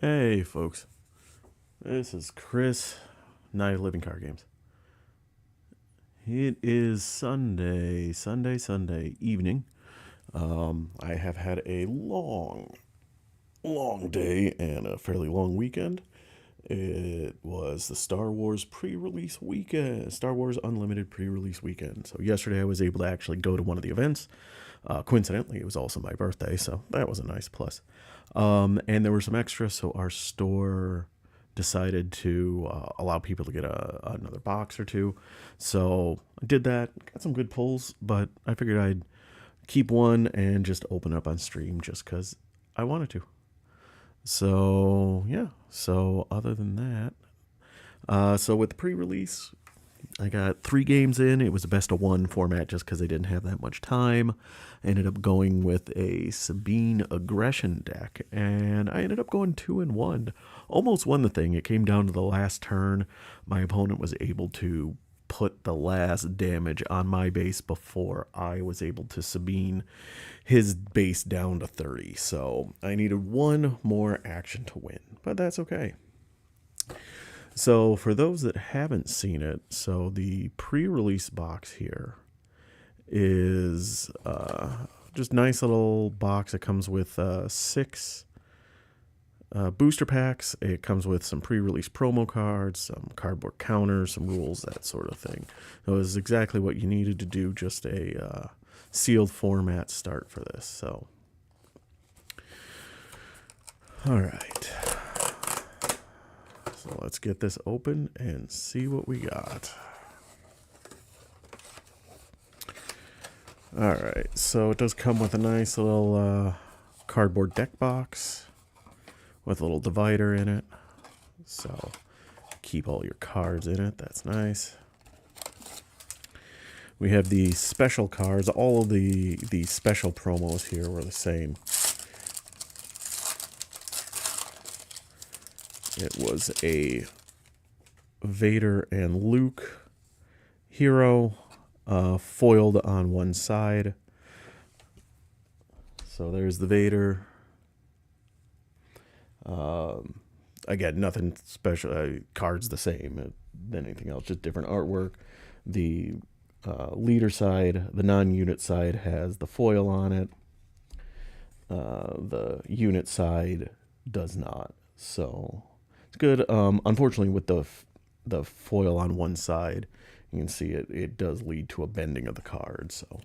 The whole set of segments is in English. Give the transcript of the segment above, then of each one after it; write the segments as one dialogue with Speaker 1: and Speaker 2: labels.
Speaker 1: Hey, folks. This is Chris, Night of Living Card Games. It is Sunday evening. I have had a long day and a fairly long weekend. It was the Star Wars pre-release weekend, Star Wars Unlimited Prerelease weekend. So yesterday I was able to actually go to one of the events. Coincidentally, it was also my birthday, so that was a nice plus. And there were some extras, so our store decided to allow people to get another box or two. So I did that, got some good pulls, but I figured I'd keep one and just open up on stream just because I wanted to. So yeah, so other than that, so with the pre-release, I got 3 games in. It was a best of one format just because I didn't have that much time. I ended up going with a Sabine aggression deck, and I ended up going 2-1. Almost won the thing. It came down to the last turn. My opponent was able to put the last damage on my base before I was able to Sabine his base down to 30. So I needed one more action to win, but that's okay. So for those that haven't seen it, so the pre-release box here is just nice little box. It comes with 6 booster packs. It comes with some pre-release promo cards, some cardboard counters, some rules, that sort of thing. It was exactly what you needed to do, just a sealed format start for this. So, all right. So let's get this open and see what we got. All right, so it does come with a nice little cardboard deck box with a little divider in it. So keep all your cards in it. That's nice. We have the special cards. All of the special promos here were the same. It was a Vader and Luke hero foiled on one side. So there's the Vader. Again, nothing special. Cards the same than anything else, just different artwork. The leader side, the non-unit side, has the foil on it. The unit side does not. So it's good. Unfortunately, with the foil on one side, you can see it does lead to a bending of the card. So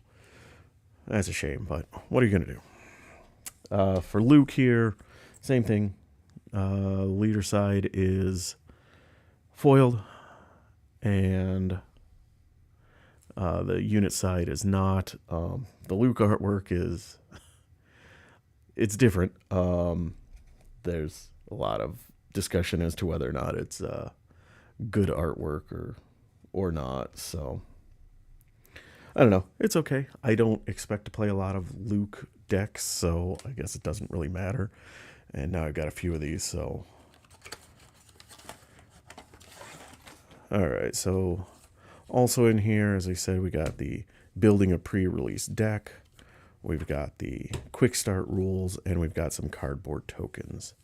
Speaker 1: that's a shame, but what are you going to do? For Luke here, same thing. Leader side is foiled, and the unit side is not. The Luke artwork is it's different. There's a lot of discussion as to whether or not it's good artwork or not. So I don't know. It's okay. I don't expect to play a lot of Luke decks, so I guess it doesn't really matter. And now I've got a few of these, so. Alright, so also in here, as I said, we got the building a pre-release deck. We've got the quick start rules, and we've got some cardboard tokens.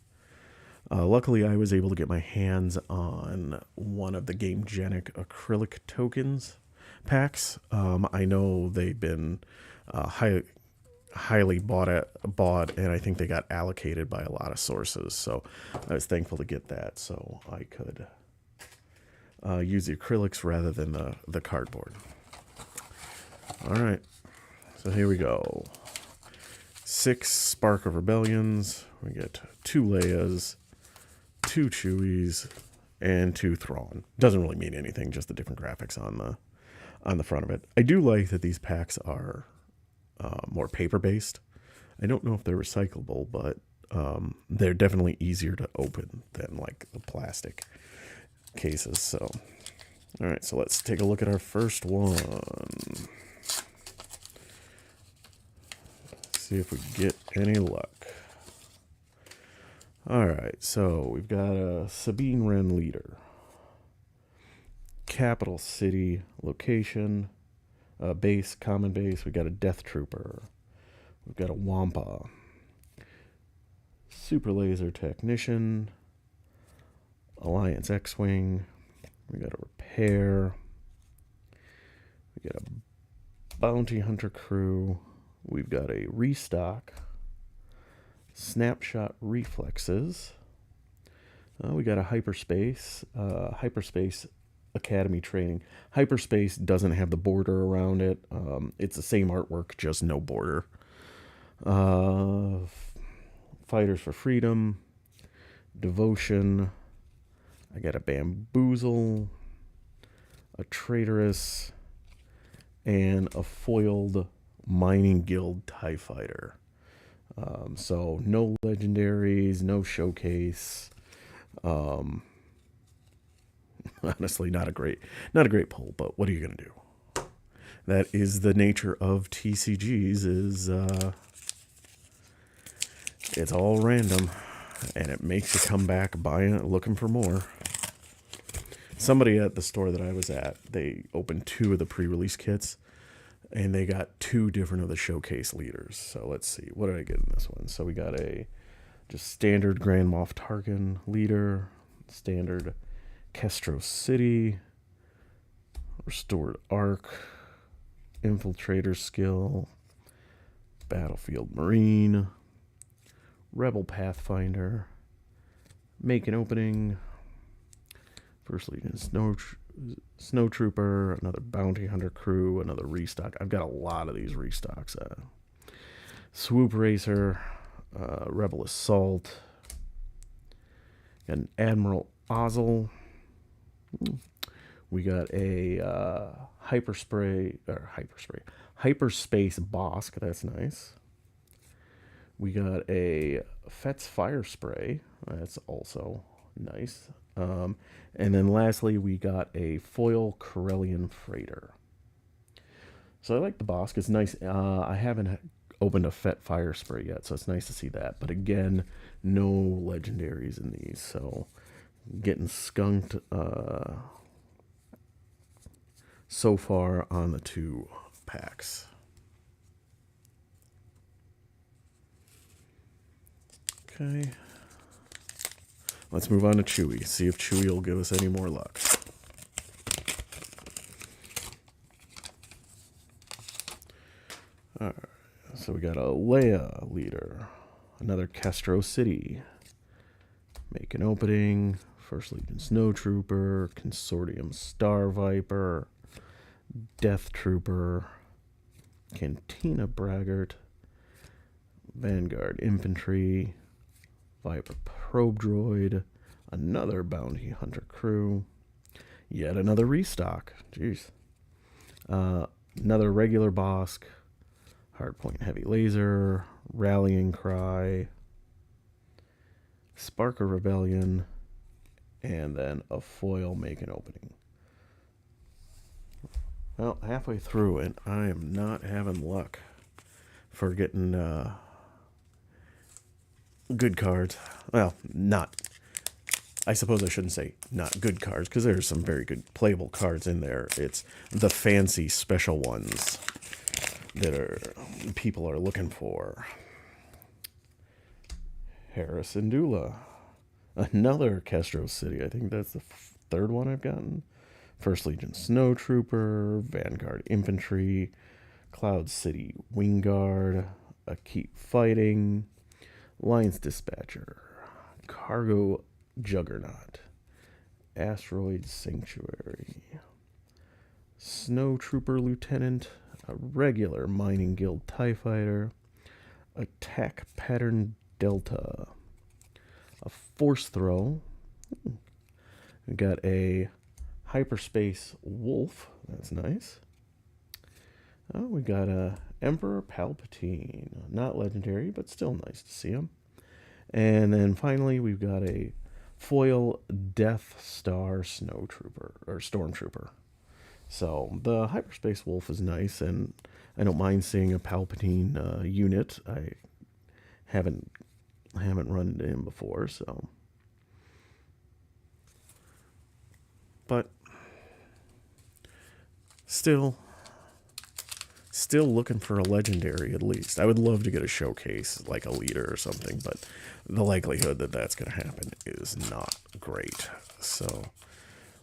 Speaker 1: Luckily, I was able to get my hands on one of the Gamegenic acrylic tokens packs. I know they've been highly bought, and I think they got allocated by a lot of sources. So I was thankful to get that, so I could use the acrylics rather than the cardboard. All right, so here we go. 6 Spark of Rebellions. We get 2 Leias, 2 Chewies, and 2 Thrawn. Doesn't really mean anything, just the different graphics on the front of it. I do like that these packs are more paper-based. I don't know if they're recyclable, but they're definitely easier to open than like the plastic cases. So, all right, so let's take a look at our first one. See if we get any luck. All right, so we've got a Sabine Wren leader, capital city location, base, common base. We got a Death Trooper. We've got a Wampa, Super Laser Technician, Alliance X-Wing. We got a Repair. We got a Bounty Hunter Crew. We've got a Restock. Snapshot Reflexes. We got a Hyperspace. Hyperspace Academy Training. Hyperspace doesn't have the border around it. It's the same artwork, just no border. Fighters for Freedom. Devotion. I got a Bamboozle. A Traitorous. And a foiled Mining Guild TIE Fighter. So no legendaries, no showcase. Honestly, not a great pull, but what are you gonna do? That is the nature of TCGs. Is it's all random, and it makes you come back buying, looking for more. Somebody at the store that I was at, they opened 2 of the pre-release kits, and they got 2 different of the showcase leaders. So let's see, what did I get in this one? So we got a just standard Grand Moff Tarkin leader, standard Kestro City, restored Arc, infiltrator skill, battlefield Marine, Rebel Pathfinder, make an opening, First Legion Snow Trooper, another Bounty Hunter Crew, another Restock. I've got a lot of these restocks. Swoop Racer, Rebel Assault, got an Admiral Ozzel. We got a Hyperspace Bosk. That's nice. We got a Fetz Fire Spray. That's also nice. And then lastly, we got a foil Corellian Freighter. So I like the Bosk. It's nice. I haven't opened a Fett Fire Spray yet, so it's nice to see that. But again, no legendaries in these, so getting skunked so far on the 2 packs. Okay. Let's move on to Chewie. See if Chewie will give us any more luck. Alright, so we got a Leia leader. Another Kestro City. Make an opening. First Legion Snow Trooper. Consortium Star Viper. Death Trooper. Cantina Braggart. Vanguard Infantry. Viper Probe Droid, another Bounty Hunter Crew, yet another Restock. Jeez. Another regular Bosk, Hardpoint Heavy Laser, Rallying Cry, Spark of Rebellion, and then a foil Make an Opening. Well, halfway through it, I am not having luck for getting good cards. Well, not. I suppose I shouldn't say not good cards, because there's some very good playable cards in there. It's the fancy special ones that people are looking for. Harrison Dula. Another Kestro City. I think that's the 3rd one I've gotten. First Legion Snow Trooper, Vanguard Infantry, Cloud City Wingguard, a Keep Fighting, Lines Dispatcher, Cargo Juggernaut, Asteroid Sanctuary, Snow Trooper Lieutenant, a regular Mining Guild TIE Fighter, Attack Pattern Delta, a Force Throw. We got a Hyperspace Wolf. That's nice. Oh, we got a Emperor Palpatine. Not legendary, but still nice to see him. And then finally, we've got a foil Death Star Snow Trooper or Stormtrooper. So the Hyperspace Wolf is nice, and I don't mind seeing a Palpatine unit. I haven't run into him before, so. But still Still looking for a legendary at least. I would love to get a showcase like a leader or something, but the likelihood that that's going to happen is not great. So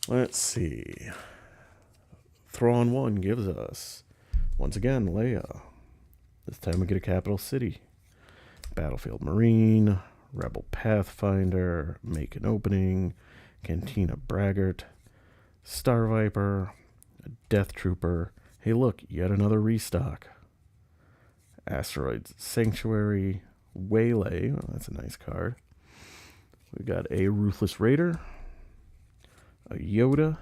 Speaker 1: let's see. Thrawn 1 gives us, once again, Leia. This time we get a capital city. Battlefield Marine, Rebel Pathfinder, Make an Opening, Cantina Braggart, Star Viper, a Death Trooper. Hey look, yet another restock. Asteroids Sanctuary, Waylay, oh, that's a nice card. We got a Ruthless Raider, a Yoda,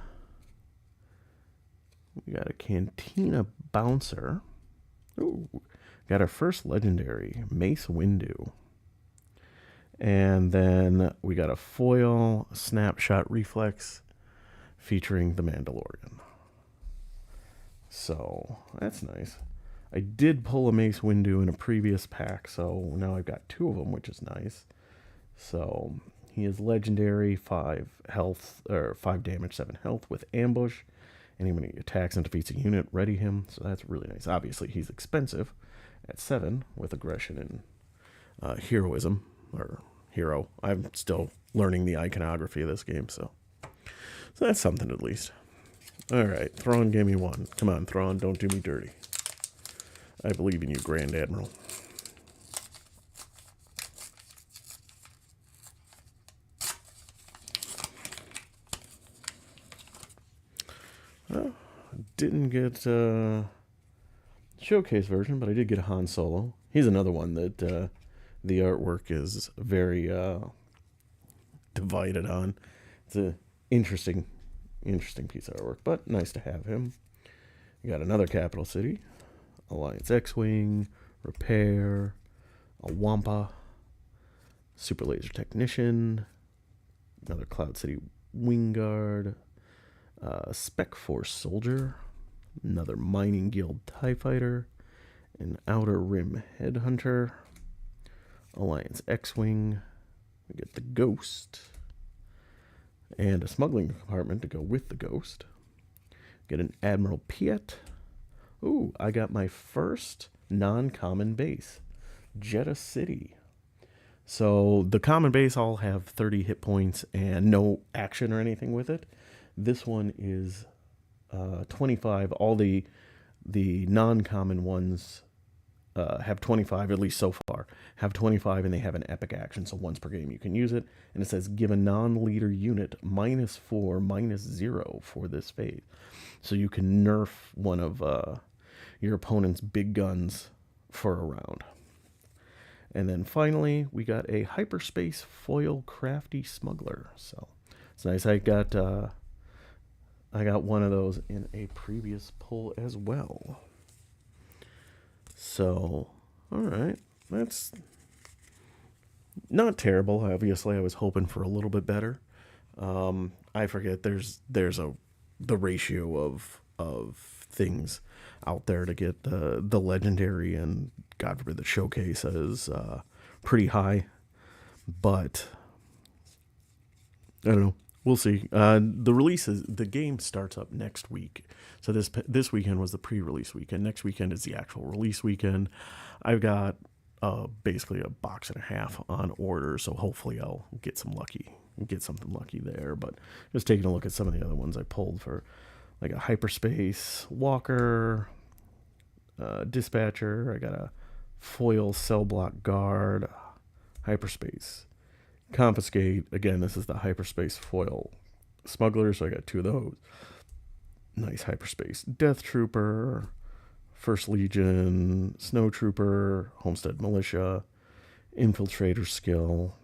Speaker 1: we got a Cantina Bouncer. Ooh, got our first legendary, Mace Windu. And then we got a foil Snapshot Reflex featuring the Mandalorian. So, that's nice. I did pull a Mace Windu in a previous pack, so now I've got 2 of them, which is nice. So, he is legendary, 5 health, or 5 damage, 7 health with ambush. And when he attacks and defeats a unit, ready him. So that's really nice. Obviously, he's expensive at 7 with aggression and heroism, or hero. I'm still learning the iconography of this game, so that's something at least. All right, Thrawn gave me 1. Come on, Thrawn, don't do me dirty. I believe in you, Grand Admiral. Well, didn't get showcase version, but I did get a Han Solo. He's another one that the artwork is very divided on. It's an interesting piece of artwork, but nice to have him. You got another capital city, Alliance X-Wing, Repair, a Wampa, Super Laser Technician, another Cloud City Wingguard, Spec Force Soldier, another Mining Guild TIE Fighter, an Outer Rim Headhunter, Alliance X-Wing, we get the Ghost, and a smuggling compartment to go with the Ghost. Get an Admiral Piet. Ooh, I got my first non-common base, Jeddah City. So the common base all have 30 hit points and no action or anything with it. This one is 25. All the non-common ones have 25, at least so far, have 25, and they have an epic action, so once per game you can use it. And it says, give a non-leader unit -4, -0 for this phase. So you can nerf one of your opponent's big guns for a round. And then finally, we got a Hyperspace Foil Crafty Smuggler. So it's nice. I got one of those in a previous pull as well. So, all right, that's not terrible. Obviously, I was hoping for a little bit better. I forget there's the ratio of things out there to get the legendary, and God forbid the showcase is pretty high. But I don't know. We'll see. The game starts up next week. So this weekend was the pre-release weekend. Next weekend is the actual release weekend. I've got basically a box and a half on order, so hopefully I'll get something lucky there. But just taking a look at some of the other ones I pulled for, like a Hyperspace Walker, Dispatcher. I got a Foil Cell Block Guard, Hyperspace Confiscate. Again, this is the Hyperspace Foil Smuggler, so I got 2 of those. Nice Hyperspace Death Trooper, First Legion, Snow Trooper, Homestead Militia, Infiltrator Skill.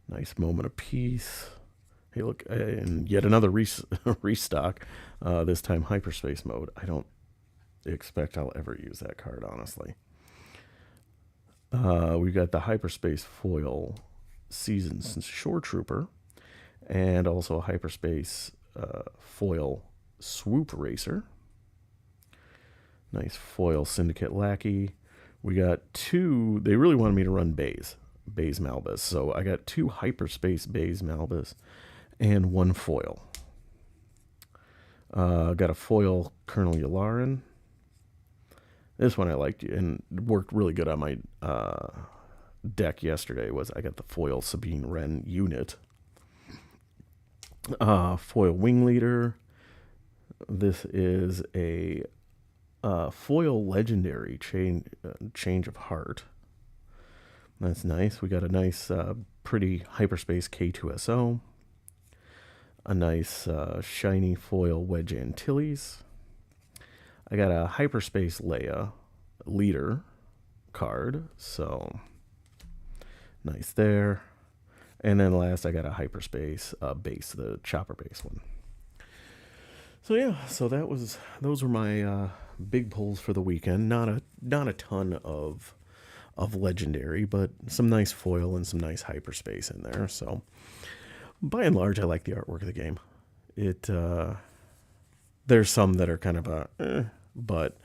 Speaker 1: Nice Moment of Peace. Hey, look, and yet another restock, this time Hyperspace Mode. I don't expect I'll ever use that card, honestly. We've got the Hyperspace Foil Seasons Shore Trooper, and also a Hyperspace Foil Swoop Racer. Nice Foil Syndicate Lackey. We got 2, they really wanted me to run Baze Malbus, so I got 2 Hyperspace Baze Malbus and 1 foil. Got a foil Colonel Yularen, This one I liked and worked really good on my deck yesterday. Was I got the foil Sabine Wren unit, foil Wing Leader. This is a foil legendary change of heart. That's nice. We got a nice, pretty hyperspace K2SO. A nice shiny foil Wedge Antilles. I got a hyperspace Leia leader card, so nice there. And then last, I got a hyperspace base, the chopper base one. So yeah, so those were my big pulls for the weekend. Not a ton of legendary, but some nice foil and some nice hyperspace in there. So by and large, I like the artwork of the game. It there's some that are kind of but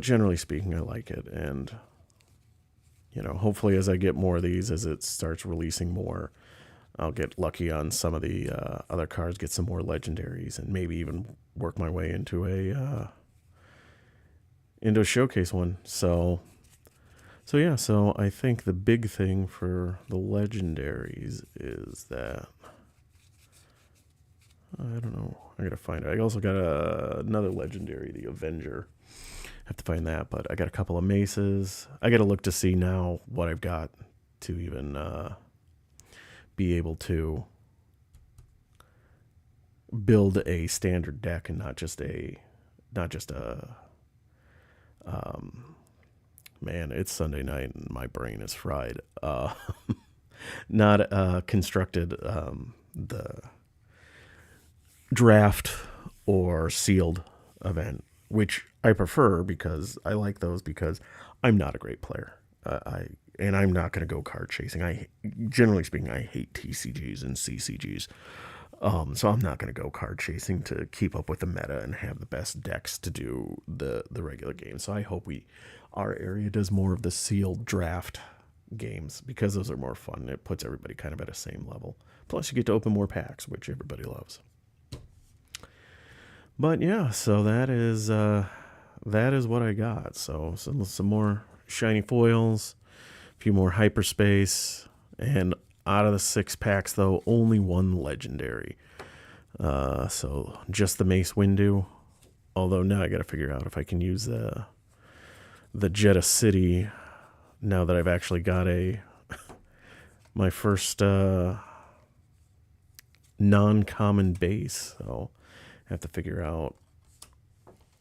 Speaker 1: generally speaking, I like it. And hopefully as I get more of these, as it starts releasing more, I'll get lucky on some of the other cards, get some more legendaries, and maybe even work my way into a showcase one. So yeah, so I think the big thing for the legendaries is that I don't know. I gotta find it. I also got another legendary, the Avenger. Have to find that, but I got a couple of maces. I gotta look to see now what I've got to even be able to build a standard deck and not just a man, it's Sunday night and my brain is fried. Not constructed the draft or sealed event, which I prefer because I like those because I'm not a great player. And I'm not going to go card chasing. Generally speaking, I hate TCGs and CCGs. So I'm not going to go card chasing to keep up with the meta and have the best decks to do the regular game. So I hope our area does more of the sealed draft games because those are more fun. It puts everybody kind of at the same level. Plus you get to open more packs, which everybody loves. But yeah, so that is what I got. So some more shiny foils, a few more hyperspace, and out of the 6 packs though, only one legendary. So just the Mace Windu. Although now I got to figure out if I can use the Jeddah City now that I've actually got my first non-common base. So I have to figure out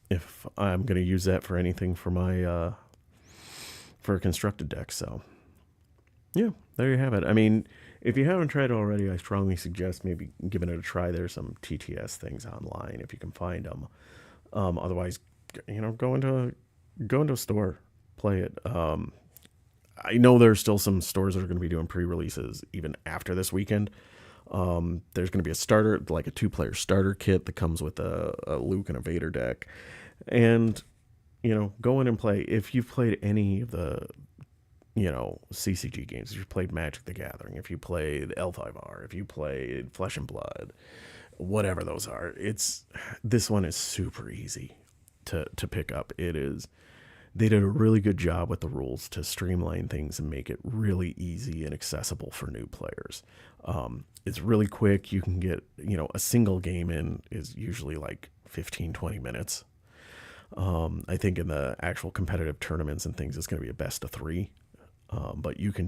Speaker 1: if I'm going to use that for anything for my for a constructed deck. So yeah, there you have it. I mean, if you haven't tried it already, I strongly suggest maybe giving it a try. There's some TTS things online if you can find them. Otherwise, go into a store, play it. I know there's still some stores that are going to be doing pre-releases even after this weekend. There's going to be a starter, like a 2-player starter kit that comes with a Luke and a Vader deck. And, go in and play. If you've played any of the, CCG games, if you played Magic the Gathering, if you played L5R, if you played Flesh and Blood, whatever those are, this one is super easy to pick up. They did a really good job with the rules to streamline things and make it really easy and accessible for new players. It's really quick. You can get, a single game in is usually like 15, 20 minutes. I think in the actual competitive tournaments and things, it's going to be a best of 3. But you can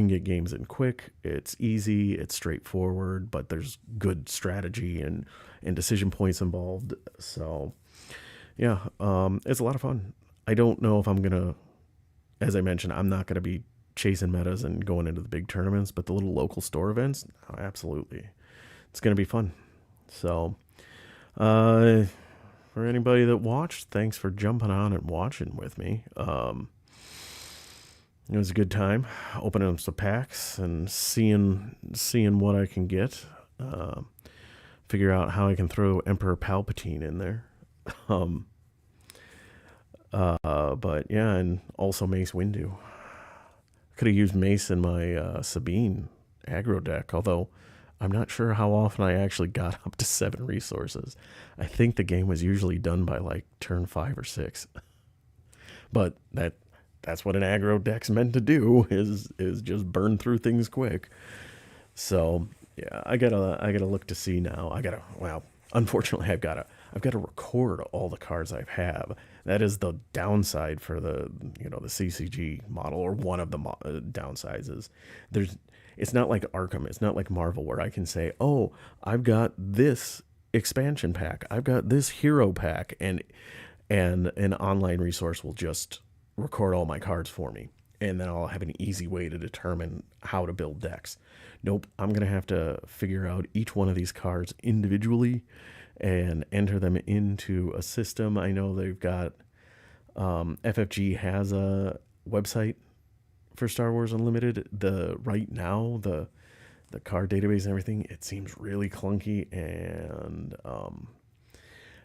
Speaker 1: get games in quick. It's easy. It's straightforward, but there's good strategy and decision points involved. So yeah, it's a lot of fun. I don't know if I'm going to, as I mentioned, I'm not going to be chasing metas and going into the big tournaments, but the little local store events, absolutely. It's going to be fun. So, for anybody that watched, thanks for jumping on and watching with me. It was a good time opening up some packs and seeing what I can get. Figure out how I can throw Emperor Palpatine in there. But yeah, and also Mace Windu. Could have used Mace in my Sabine aggro deck, although I'm not sure how often I actually got up to 7 resources. I think the game was usually done by like turn 5 or 6. But that's what an aggro deck's meant to do is just burn through things quick. So yeah, I gotta look to see now. Unfortunately I've gotta record all the cards I have. That is the downside for the CCG model, or one of the downsides is there's it's not like Arkham, it's not like Marvel where I can say, oh, I've got this expansion pack, I've got this hero pack, and an online resource will just record all my cards for me, and then I'll have an easy way to determine how to build decks. Nope, I'm going to have to figure out each one of these cards individually and enter them into a system. I know they've got FFG has a website for Star Wars Unlimited. The card database and everything, it seems really clunky and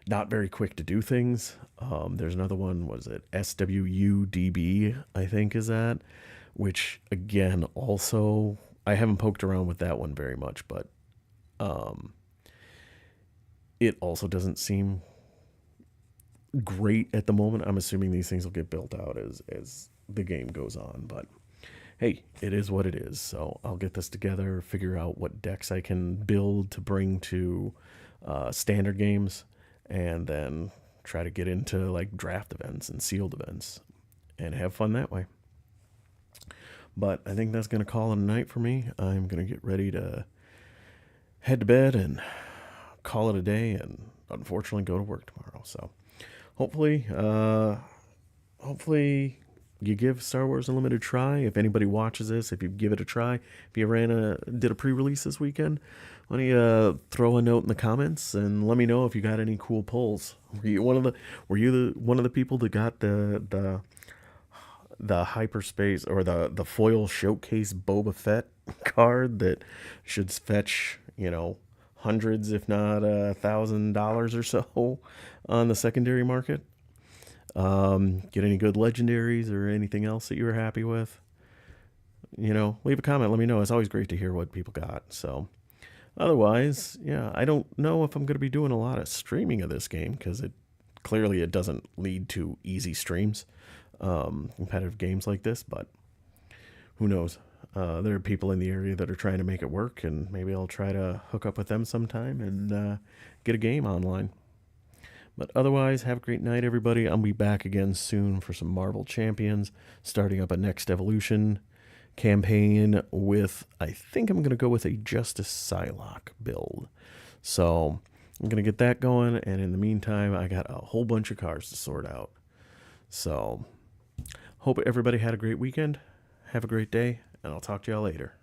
Speaker 1: not very quick to do things. There's another one, was it SWUDB, I think is that, which again, also, I haven't poked around with that one very much, but it also doesn't seem great at the moment. I'm assuming these things will get built out as the game goes on, but hey, it is what it is. So I'll get this together, figure out what decks I can build to bring to standard games, and then try to get into like draft events and sealed events and have fun that way. But I think that's going to call it a night for me. I'm going to get ready to head to bed and call it a day, and unfortunately go to work tomorrow. So hopefully you give Star Wars Unlimited a try. If anybody watches this, if you give it a try, if you did a pre-release this weekend, why don't you throw a note in the comments and let me know if you got any cool pulls. Were you one of the people that got the hyperspace, or the foil showcase Boba Fett card that should fetch, hundreds, if not $1,000 or so on the secondary market? Get any good legendaries or anything else that you were happy with? Leave a comment. Let me know. It's always great to hear what people got. So otherwise, yeah, I don't know if I'm going to be doing a lot of streaming of this game, because it doesn't lead to easy streams, competitive games like this, but who knows? There are people in the area that are trying to make it work, and maybe I'll try to hook up with them sometime and get a game online. But otherwise, have a great night, everybody. I'll be back again soon for some Marvel Champions, starting up a Next Evolution campaign with, I think I'm going to go with a Justice Psylocke build. So I'm going to get that going, and in the meantime, I got a whole bunch of cards to sort out. So hope everybody had a great weekend. Have a great day, and I'll talk to y'all later.